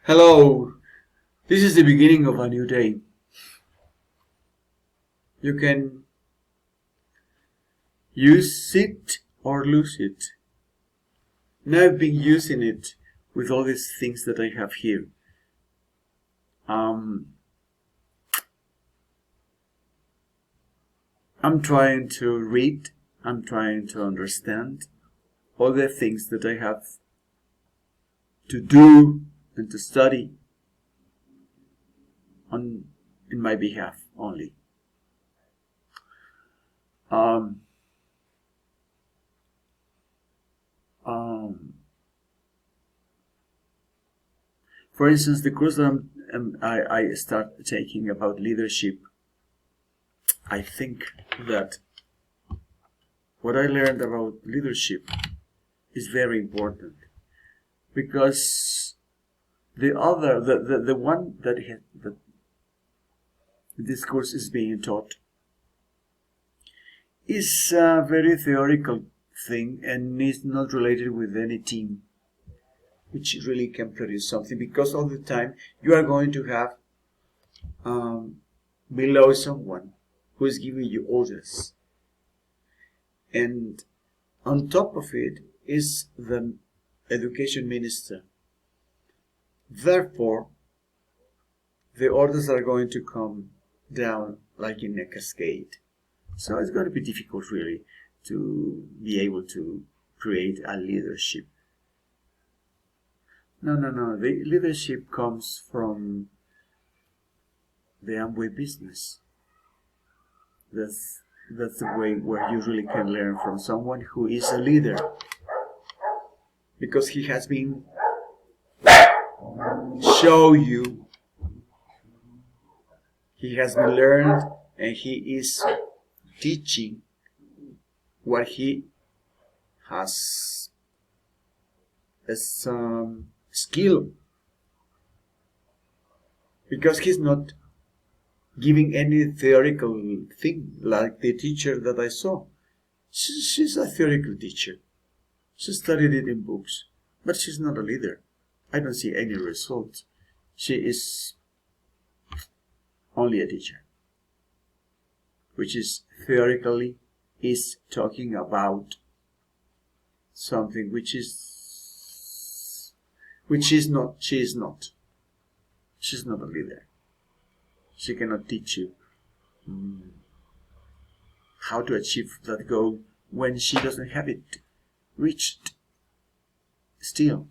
Hello, this is the beginning of a new day. You can use it or lose it. Now I've been using it with all these things that I have here. I'm trying to read, I'm trying to understand all the things that I have to do and to study in my behalf only. For instance, the course that I start taking about leadership, I think that what I learned about leadership is very important, because the one that this course is being taught is a very theoretical thing and is not related with any team which really can produce something, because all the time you are going to have below someone who is giving you orders, and on top of it is the education minister. Therefore, the orders are going to come down like in a cascade. So it's going to be difficult really to be able to create a leadership. No. The leadership comes from the Amway business. That's the way where you really can learn from someone who is a leader, because he has been show you, he has been learned, and he is teaching what he has as skill, because he's not giving any theoretical thing like the teacher that I saw. She's a theoretical teacher. She studied it in books, but she's not a leader. I don't see any results. She is only a teacher, which is theoretically is talking about something which is not. She's not a leader. She cannot teach you how to achieve that goal when she doesn't have it reached still.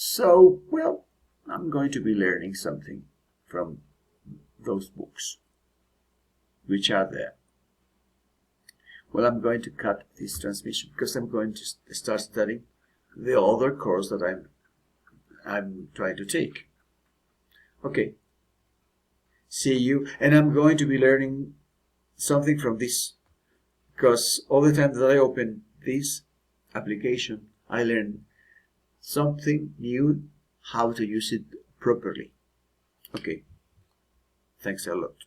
So, well, I'm going to be learning something from those books which are there. Well, I'm going to cut this transmission because I'm going to start studying the other course that I'm trying to take. Okay, see you, and I'm going to be learning something from this, because all the time that I open this application, I learn something new, how to use it properly. Okay, thanks a lot.